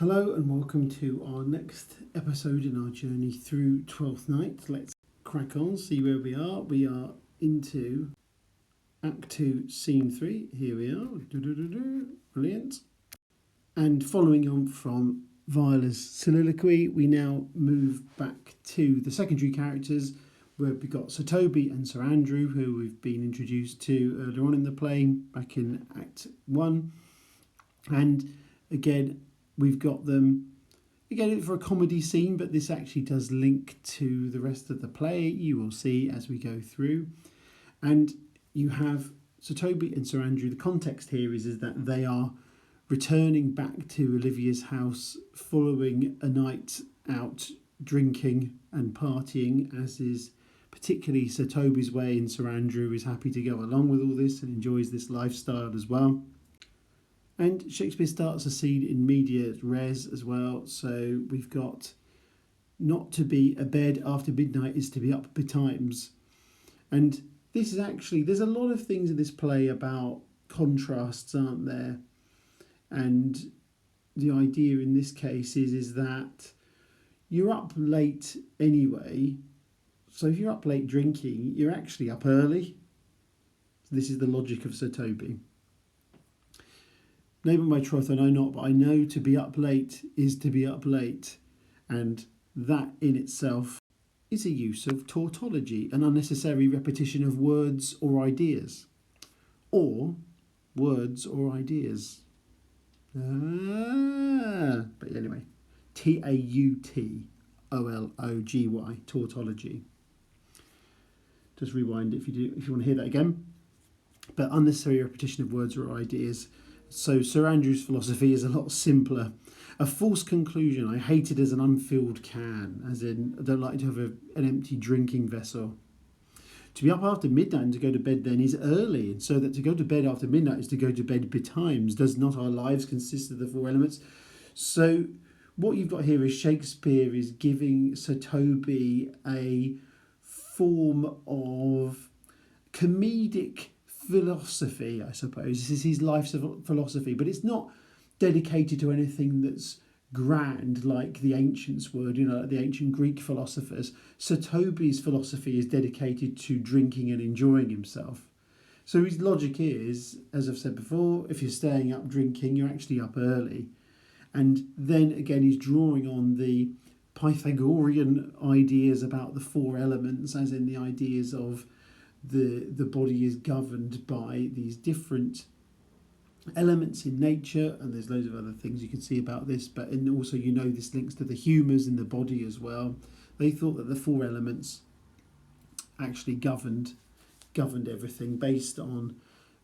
Hello and welcome to our next episode in our journey through Twelfth Night. Let's crack on, see where we are. We are into Act 2, Scene 3. Here we are. Brilliant. And following on from Viola's soliloquy, we now move back to the secondary characters where we've got Sir Toby and Sir Andrew, who we've been introduced to earlier on in the play, back in Act 1. And again, we've got them, again, for a comedy scene, but this actually does link to the rest of the play, you will see as we go through. And you have Sir Toby and Sir Andrew. The context here is that they are returning back to Olivia's house following a night out drinking and partying, as is particularly Sir Toby's way, and Sir Andrew is happy to go along with all this and enjoys this lifestyle as well. And Shakespeare starts a scene in media res as well. So we've got not to be abed after midnight is to be up betimes. And this is actually, there's a lot of things in this play about contrasts, aren't there? And the idea in this case is that you're up late anyway. So if you're up late drinking, you're actually up early. So this is the logic of Sir Toby. Neighbour my troth, I know not, but I know to be up late is to be up late. And that in itself is a use of tautology, an unnecessary repetition of words or ideas. Or words or ideas. But anyway, tautology, tautology. Just rewind if you want to hear that again. But unnecessary repetition of words or ideas. So Sir Andrew's philosophy is a lot simpler. A false conclusion I hate it as an unfilled can, as in I don't like to have an empty drinking vessel. To be up after midnight and to go to bed then is early, and so that to go to bed after midnight is to go to bed betimes. Does not our lives consist of the four elements? So what you've got here is Shakespeare is giving Sir Toby a form of comedic philosophy, I suppose. This is his life's philosophy, but it's not dedicated to anything that's grand like the ancients would, like the ancient Greek philosophers. Sir Toby's philosophy is dedicated to drinking and enjoying himself. So his logic is, as I've said before, if you're staying up drinking, you're actually up early. And then again, he's drawing on the Pythagorean ideas about the four elements, as in the ideas of the body is governed by these different elements in nature, and there's loads of other things you can see about this, but and also this links to the humours in the body as well. They thought that the four elements actually governed everything based on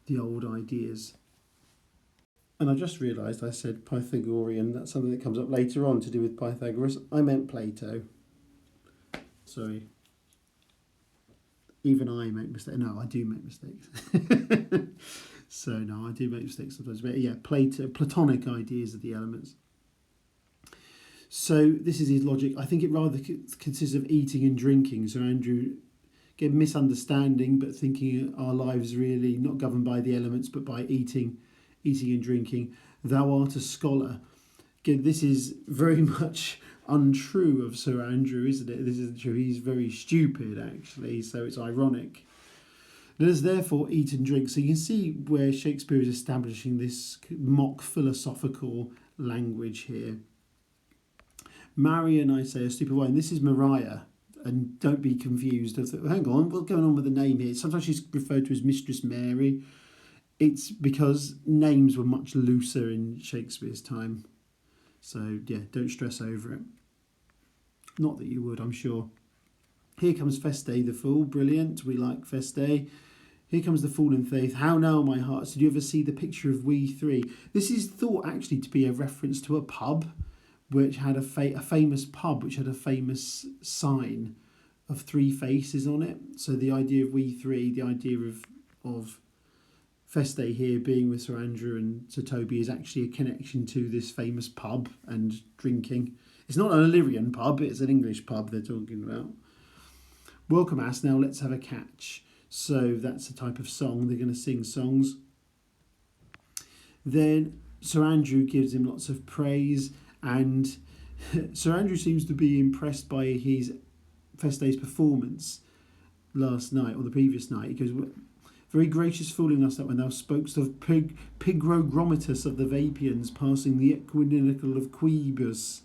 the old ideas. And I just realised I said Pythagorean. That's something that comes up later on to do with Pythagoras. I meant Plato. Sorry. Even I make mistakes. No, I do make mistakes. So no, I do make mistakes sometimes. But yeah, Platonic ideas of the elements. So this is his logic. I think it rather consists of eating and drinking. So Andrew, again, misunderstanding, but thinking our lives really not governed by the elements, but by eating and drinking. Thou art a scholar. Again, this is very much untrue of Sir Andrew, isn't it? This isn't true. He's very stupid, actually, so it's ironic. Let us therefore eat and drink. So you can see where Shakespeare is establishing this mock philosophical language here. Marion, I say, a stupid wine. This is Maria, and don't be confused. Hang on, what's going on with the name here? Sometimes she's referred to as Mistress Mary. It's because names were much looser in Shakespeare's time. So, yeah, don't stress over it. Not that you would, I'm sure. Here comes Feste the Fool. Brilliant. We like Feste. Here comes the Fool in Faith. How now, my hearts? Did you ever see the picture of we three? This is thought actually to be a reference to a pub, which had a famous pub, which had a famous sign of three faces on it. So the idea of we three, the idea of Feste here being with Sir Andrew and Sir Toby is actually a connection to this famous pub and drinking. It's not an Illyrian pub, it's an English pub they're talking about. Welcome us, now let's have a catch. So that's a type of song, they're going to sing songs. Then Sir Andrew gives him lots of praise And Sir Andrew seems to be impressed by his Feste's performance last night or the previous night. He goes, very gracious fooling us that when thou spokest of Pigrogrometus of the Vapians passing the equinoctial of Quibus.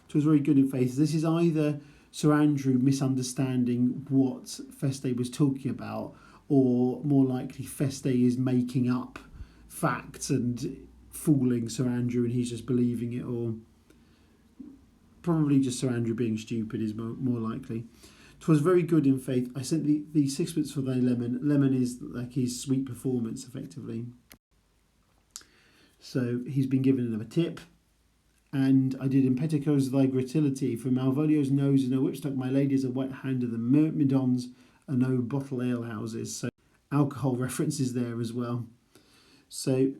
'Twas very good in faith. This is either Sir Andrew misunderstanding what Feste was talking about, or more likely Feste is making up facts and fooling Sir Andrew and he's just believing it, or probably just Sir Andrew being stupid is more likely. 'Twas very good in faith. I sent the sixpence for thy lemon. Lemon is like his sweet performance, effectively. So he's been given another tip. And I did in petticoats thy gratillity, for Malvolio's nose is no whipstock, my lady is a white hand of the myrmidons are no bottle ale houses. So alcohol references there as well. So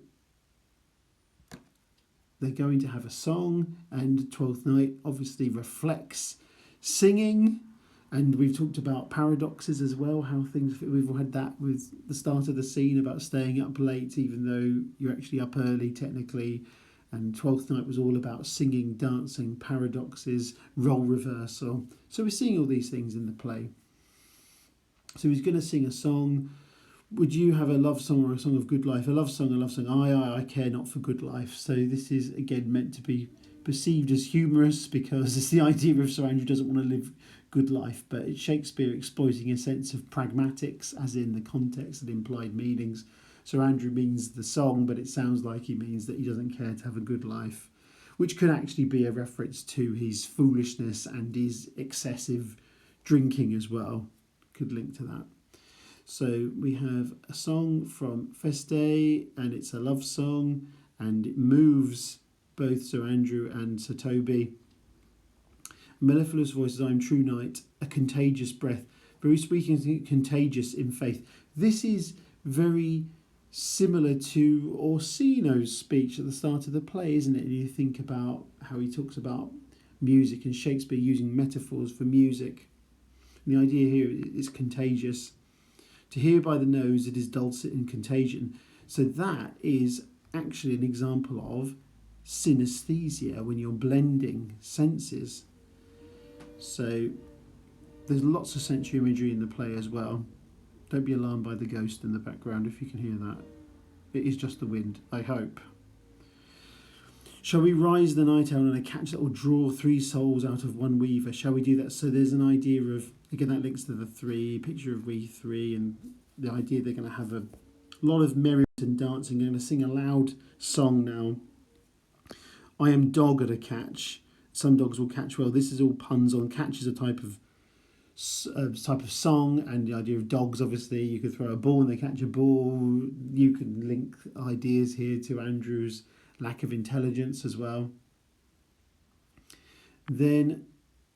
they're going to have a song, and Twelfth Night obviously reflects singing. And we've talked about paradoxes as well, how things fit. We've had that with the start of the scene about staying up late even though you're actually up early technically. And Twelfth Night was all about singing, dancing, paradoxes, role reversal. So we're seeing all these things in the play. So he's going to sing a song. Would you have a love song or a song of good life? A love song, a love song. I care not for good life. So this is, again, meant to be perceived as humorous because it's the idea of Sir Andrew doesn't want to live good life, but it's Shakespeare exploiting a sense of pragmatics, as in the context and implied meanings. Sir Andrew means the song, but it sounds like he means that he doesn't care to have a good life, which could actually be a reference to his foolishness and his excessive drinking as well. Could link to that. So we have a song from Feste, and it's a love song, and it moves both Sir Andrew and Sir Toby. Mellifluous voices, I am true knight, a contagious breath, very sweet and contagious in faith. This is very similar to Orsino's speech at the start of the play, isn't it? And you think about how he talks about music and Shakespeare using metaphors for music. And the idea here is contagious. To hear by the nose, it is dulcet in contagion. So that is actually an example of synesthesia, when you're blending senses. So there's lots of sensory imagery in the play as well. Don't be alarmed by the ghost in the background if you can hear that. It is just the wind, I hope. Shall we rise the night owl in a catch that will draw three souls out of one weaver? Shall we do that? So there's an idea of, again, that links to the three, picture of we three, and the idea they're going to have a lot of merriment and dancing. They're going to sing a loud song now. I am dog at a catch. Some dogs will catch well. This is all puns on catch is a type of song, and the idea of dogs, obviously. You could throw a ball and they catch a ball. You can link ideas here to Andrew's lack of intelligence as well. Then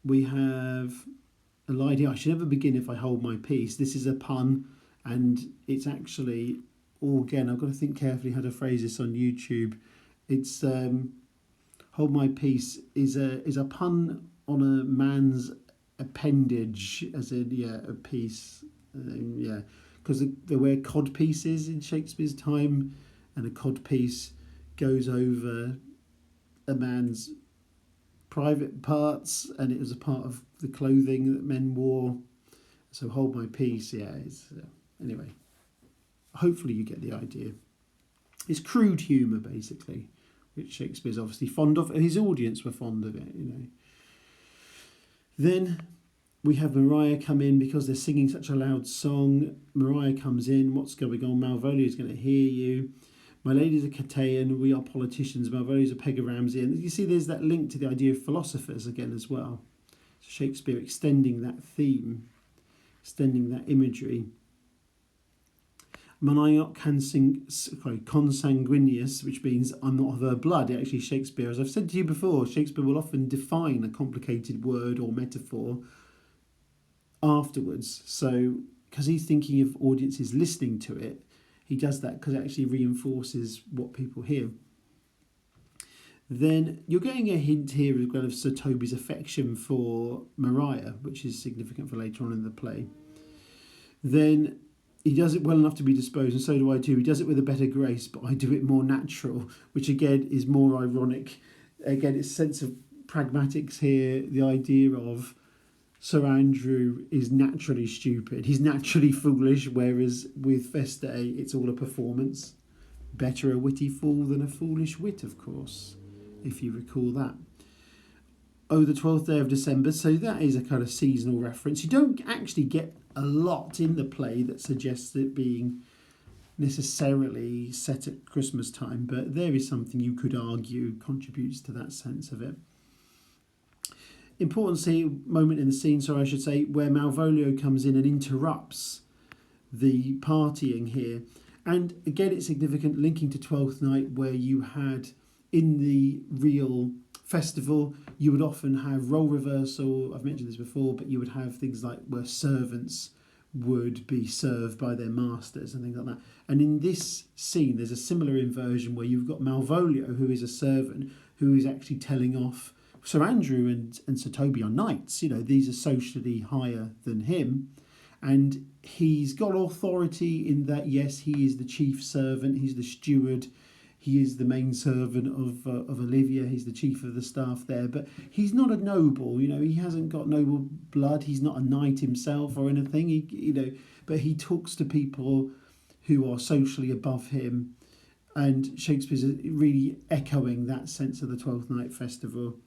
we have a idea, I should never begin if I hold my peace. This is a pun, and it's actually, again, I've got to think carefully how to phrase this on YouTube. It's hold my peace is a pun on a man's appendage, as in a piece, because they wear cod pieces in Shakespeare's time, and a cod piece goes over a man's private parts, and it was a part of the clothing that men wore. So hold my peace, it's anyway, hopefully you get the idea. It's crude humour, basically, which Shakespeare's obviously fond of, and his audience were fond of it, Then we have Maria come in because they're singing such a loud song. Maria comes in. What's going on? Malvolio's going to hear you. My lady's a Cataean. We are politicians. Malvolio's a Peg of Ramsey. And you see there's that link to the idea of philosophers again as well. So Shakespeare extending that theme, extending that imagery. Maniac consanguineous, which means I'm not of her blood. Actually, Shakespeare, as I've said to you before, Shakespeare will often define a complicated word or metaphor afterwards. So, because he's thinking of audiences listening to it, he does that because it actually reinforces what people hear. Then you're getting a hint here as well of Sir Toby's affection for Maria, which is significant for later on in the play. Then he does it well enough to be disposed, and so do I too. He does it with a better grace, but I do it more natural, which again is more ironic Again, it's a sense of pragmatics here, the idea of Sir Andrew is naturally stupid, he's naturally foolish, whereas with Feste it's all a performance. Better a witty fool than a foolish wit, of course, if you recall that. Oh, the 12th day of December, so that is a kind of seasonal reference. You don't actually get a lot in the play that suggests it being necessarily set at Christmas time, but there is something you could argue contributes to that sense of it. Important moment in the scene, I should say, where Malvolio comes in and interrupts the partying here. And again, it's significant, linking to Twelfth Night, where you had in the real festival, you would often have role reversal. I've mentioned this before, but you would have things like where servants would be served by their masters and things like that. And in this scene, there's a similar inversion where you've got Malvolio, who is a servant, who is actually telling off Sir Andrew and Sir Toby are knights. You know, these are socially higher than him. And he's got authority in that, yes, he is the chief servant, he's the steward, he is the main servant of Olivia, he's the chief of the staff there, but he's not a noble, you know, he hasn't got noble blood, he's not a knight himself or anything, but he talks to people who are socially above him, and Shakespeare's really echoing that sense of the Twelfth Night Festival.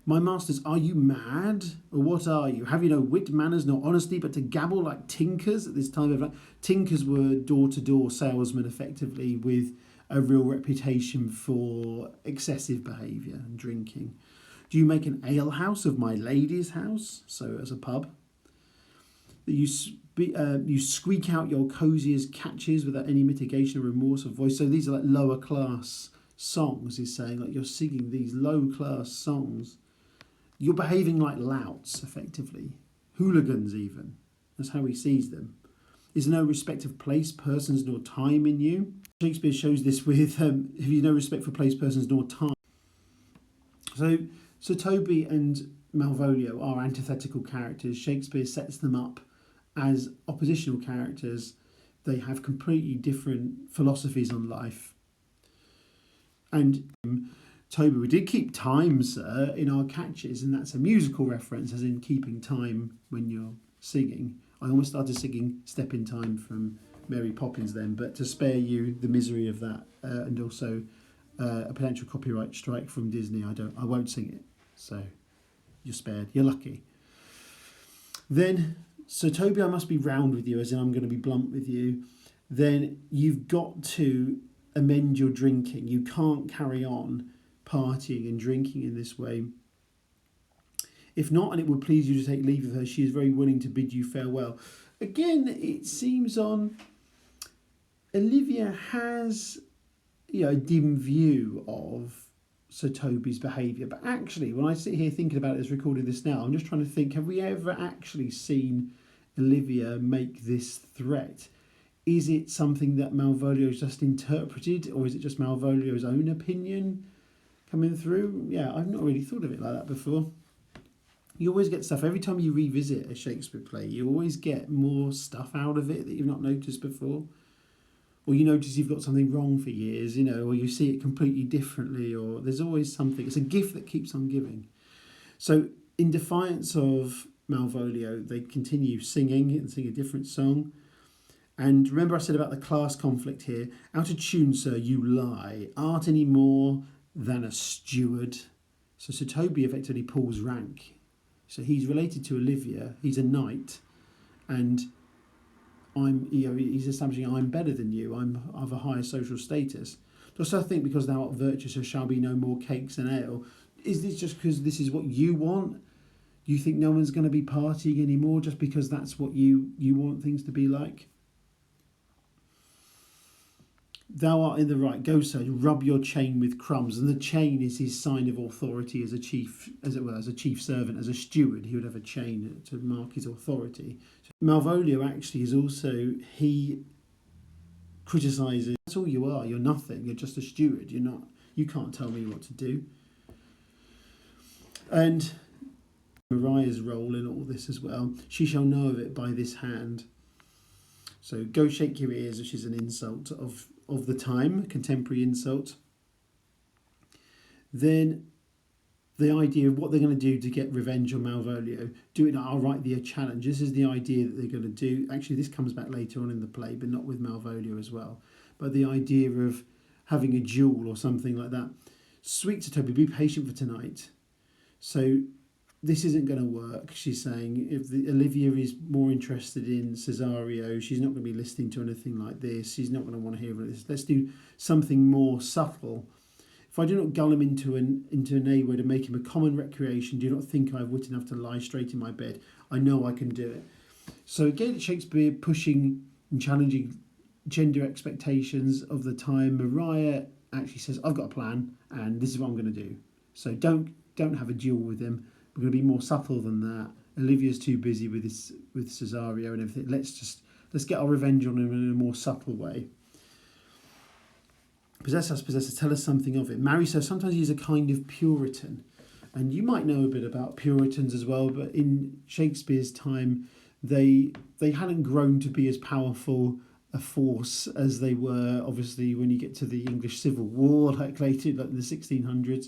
My masters, are you mad? Or what are you? Have you no wit, manners, nor honesty, but to gabble like tinkers at this time of life? Tinkers were door-to-door salesmen, effectively, with a real reputation for excessive behaviour and drinking. Do you make an alehouse of my lady's house? So as a pub. You squeak out your cosiest catches without any mitigation or remorse of voice. So these are like lower class songs, he's saying. Like, you're singing these low class songs. You're behaving like louts, effectively. Hooligans, even. That's how he sees them. Is no respect of place, persons, nor time in you? Shakespeare shows this with, have you no respect for place, persons, nor time? So Toby and Malvolio are antithetical characters. Shakespeare sets them up as oppositional characters. They have completely different philosophies on life. And Toby, we did keep time, sir, in our catches, and that's a musical reference, as in keeping time when you're singing. I almost started singing Step in Time from Mary Poppins then, but to spare you the misery of that, and also a potential copyright strike from Disney, I won't sing it. So you're spared. You're lucky. Then, so Toby, I must be round with you, as in I'm going to be blunt with you. Then you've got to amend your drinking. You can't carry on partying and drinking in this way. If not, and it would please you to take leave of her, she is very willing to bid you farewell. Again, it seems on Olivia has, a dim view of Sir Toby's behaviour, but actually, when I sit here thinking about it as recording this now, I'm just trying to think, have we ever actually seen Olivia make this threat? Is it something that Malvolio's just interpreted, or is it just Malvolio's own opinion coming through? Yeah, I've not really thought of it like that before. You always get stuff, every time you revisit a Shakespeare play, you always get more stuff out of it that you've not noticed before. Or you notice you've got something wrong for years, or you see it completely differently, or there's always something. It's a gift that keeps on giving. So in defiance of Malvolio, they continue singing and sing a different song. And remember I said about the class conflict here. Out of tune, sir, you lie. Art any more than a steward? So Sir Toby effectively pulls rank. So he's related to Olivia. He's a knight. And he's establishing I'm better than you. I'm of a higher social status. Dost thou think because thou art virtuous there shall be no more cakes and ale? Is this just because this is what you want? You think no one's going to be partying anymore just because that's what you want things to be like? Thou art in the right. Go, sir, rub your chain with crumbs. And the chain is his sign of authority as a chief, as it were, as a chief servant, as a steward. He would have a chain to mark his authority. Malvolio actually is also, he criticises, that's all you are. You're nothing. You're just a steward. You can't tell me what to do. And Maria's role in all this as well. She shall know of it by this hand. So go shake your ears, which is an insult of the time, a contemporary insult. Then the idea of what they're going to do to get revenge on Malvolio. I'll write the challenge. This is the idea that they're going to do. Actually, this comes back later on in the play, but not with Malvolio as well. But the idea of having a duel or something like that. Sweet to Toby, be patient for tonight. So this isn't going to work, she's saying. If Olivia is more interested in Cesario, she's not going to be listening to anything like this. She's not going to want to hear this. Let's do something more subtle. If I do not gull him into an A word and make him a common recreation, do not think I have wit enough to lie straight in my bed. I know I can do it. So again, Shakespeare pushing and challenging gender expectations of the time. Maria actually says, I've got a plan and this is what I'm going to do. So don't have a duel with him. We're going to be more subtle than that. Olivia's too busy with Cesario and everything. Let's get our revenge on him in a more subtle way. Possess us, tell us something of it. Marry, so sometimes he's a kind of Puritan. And you might know a bit about Puritans as well, but in Shakespeare's time, they hadn't grown to be as powerful a force as they were, obviously, when you get to the English Civil War, like later, like in the 1600s.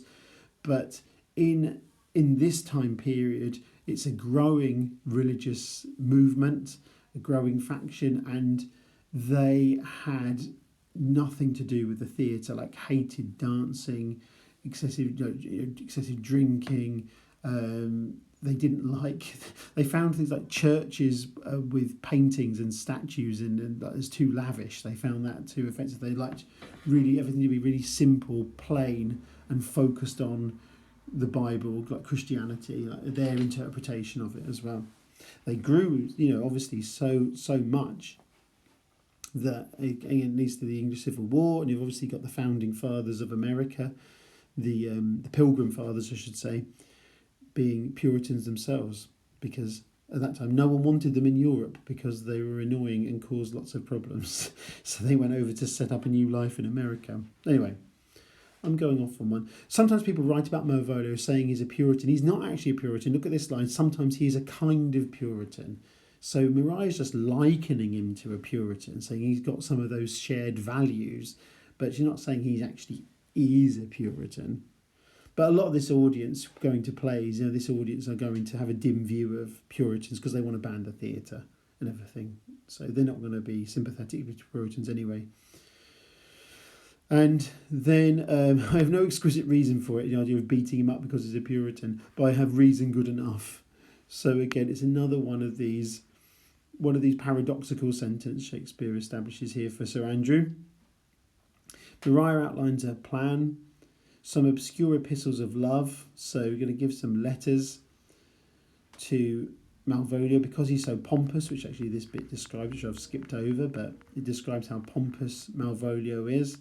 But in this time period, it's a growing religious movement, a growing faction, and they had nothing to do with the theatre, like hated dancing, excessive drinking. They didn't like. They found things like churches with paintings and statues and as too lavish. They found that too offensive. They liked really everything to be really simple, plain, and focused on the Bible, like Christianity, like their interpretation of it as well. They grew, obviously so much that it leads to the English Civil War, and you've obviously got the founding fathers of America, the Pilgrim Fathers, I should say, being Puritans themselves, because at that time no one wanted them in Europe because they were annoying and caused lots of problems. So they went over to set up a new life in America. Anyway, I'm going off on one. Sometimes people write about Malvolio saying he's a Puritan. He's not actually a Puritan. Look at this line. Sometimes he is a kind of Puritan. So Mariah's just likening him to a Puritan, saying he's got some of those shared values, but she's not saying he actually is a Puritan. But a lot of this audience going to plays, this audience are going to have a dim view of Puritans because they want to ban the theatre and everything. So they're not going to be sympathetic to Puritans anyway. And then I have no exquisite reason for it, the idea of beating him up because he's a Puritan, but I have reason good enough. So again, it's another one of these paradoxical sentences Shakespeare establishes here for Sir Andrew. Maria outlines her plan, some obscure epistles of love. So we're going to give some letters to Malvolio because he's so pompous, which actually this bit describes, which I've skipped over, but it describes how pompous Malvolio is.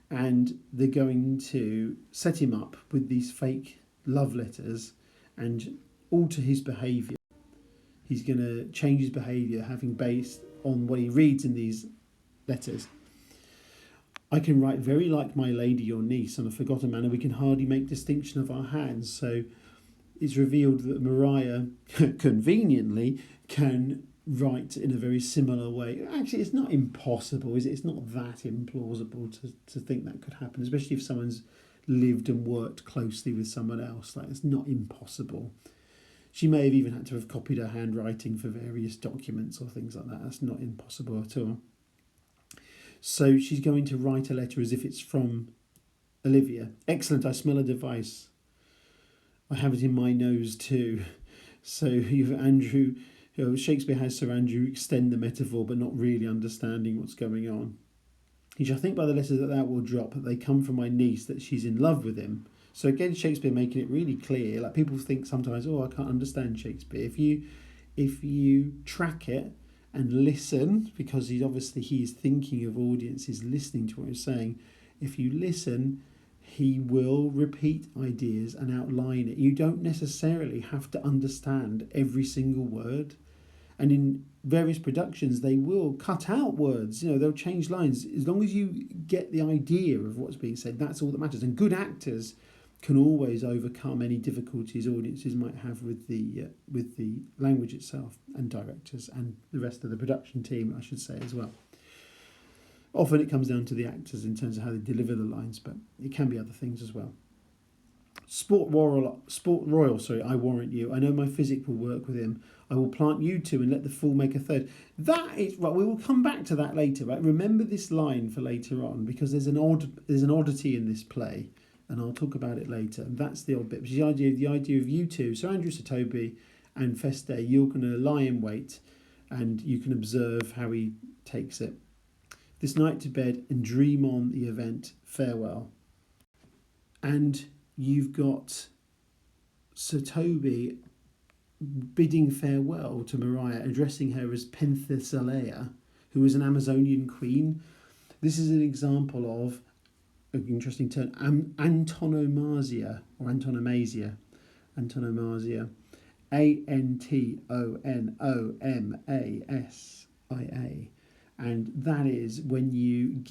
And they're going to set him up with these fake love letters and alter his behaviour. He's going to change his behaviour, having based on what he reads in these letters. I can write very like my lady your niece on a forgotten manner. We can hardly make distinction of our hands. So it's revealed that Maria, conveniently, can write in a very similar way. Actually, it's not impossible, is it? It's not that implausible to think that could happen, especially if someone's lived and worked closely with someone else. Like, it's not impossible. She may have even had to have copied her handwriting for various documents or things like that. That's not impossible at all. So she's going to write a letter as if it's from Olivia. Excellent, I smell a device. I have it in my nose too. So you've Andrew, Shakespeare has Sir Andrew extend the metaphor but not really understanding what's going on. He shall think by the letters that will drop that they come from my niece, that she's in love with him. So again, Shakespeare making it really clear. Like, people think sometimes, I can't understand Shakespeare. If you track it and listen, because he's thinking of audiences listening to what he's saying. If you listen, he will repeat ideas and outline it. You don't necessarily have to understand every single word. And in various productions, they will cut out words. They'll change lines. As long as you get the idea of what's being said, that's all that matters. And good actors can always overcome any difficulties audiences might have with the language itself, and directors and the rest of the production team, I should say, as well. Often it comes down to the actors in terms of how they deliver the lines, but it can be other things as well. Sport Royal, sorry, I warrant you. I know my physic will work with him. I will plant you two and let the fool make a third. That is right. We will come back to that later. Right, remember this line for later on because there's an oddity in this play, and I'll talk about it later. And that's the odd bit. Which is the idea of you two, Sir Andrew Satobi and Feste. You're going to lie in wait, and you can observe how he takes it. This night to bed and dream on the event. Farewell. And you've got Satobi bidding farewell to Maria, addressing her as Penthesilea, who was an Amazonian queen. This is an example of an interesting term, antonomasia or antonomasia. Antonomasia. Antonomasia. And that is when you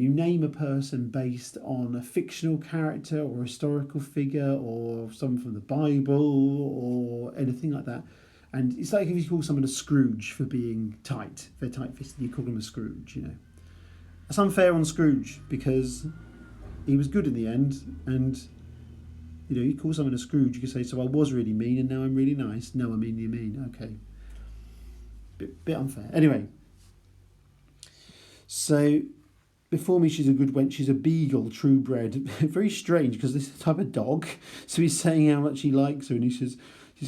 name a person based on a fictional character or historical figure or someone from the Bible or anything like that. And it's like if you call someone a Scrooge for being tight, if they're tight-fisted, you call them a Scrooge, you know. That's unfair on Scrooge because he was good in the end, and you know, you call someone a Scrooge, you can say, so I was really mean and now I'm really nice. No, I mean you mean, okay. Bit unfair. Anyway, so before me, she's a good wench. She's a beagle, true bred. Very strange because this is the type of dog. So he's saying how much he likes her, and he's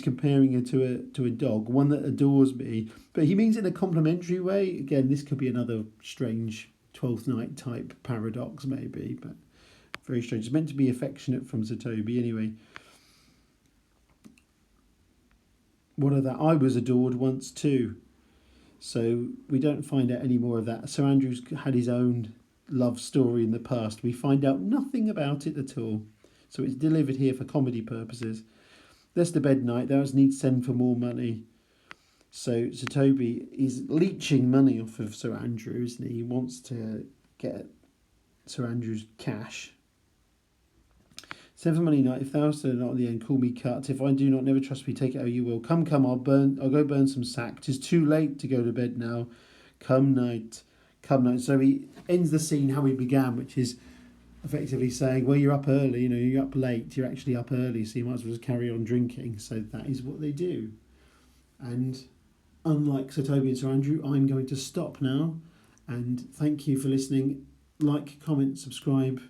comparing her to a dog, one that adores me. But he means it in a complimentary way. Again, this could be another strange 12th night type paradox, maybe, but very strange. It's meant to be affectionate from Satobi, anyway. What of that? I was adored once too. So we don't find out any more of that. Sir Andrew's had his own love story in the past. We find out nothing about it at all. So it's delivered here for comedy purposes. There's the bed night. There's need to send for more money. So Satobi is leeching money off of Sir Andrew, isn't he? He wants to get Sir Andrew's cash. Send for money night. If thou art not at the end, call me cut. If I do not, never trust me, take it how you will. Come, I'll go burn some sack. 'Tis too late to go to bed now. Come night. So he ends the scene how he began, which is effectively saying, well, you're up early, you know, you're up late, you're actually up early, so you might as well just carry on drinking. So that is what they do. And unlike Satobi and Sir Andrew, I'm going to stop now. And thank you for listening. Like, comment, subscribe.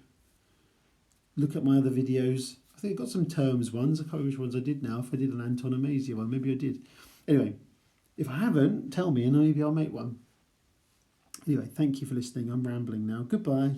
Look at my other videos. I think I've got some terms ones. I can't remember which ones I did now. If I did an antonomasia one, maybe I did. Anyway, if I haven't, tell me and maybe I'll make one. Anyway, thank you for listening. I'm rambling now. Goodbye.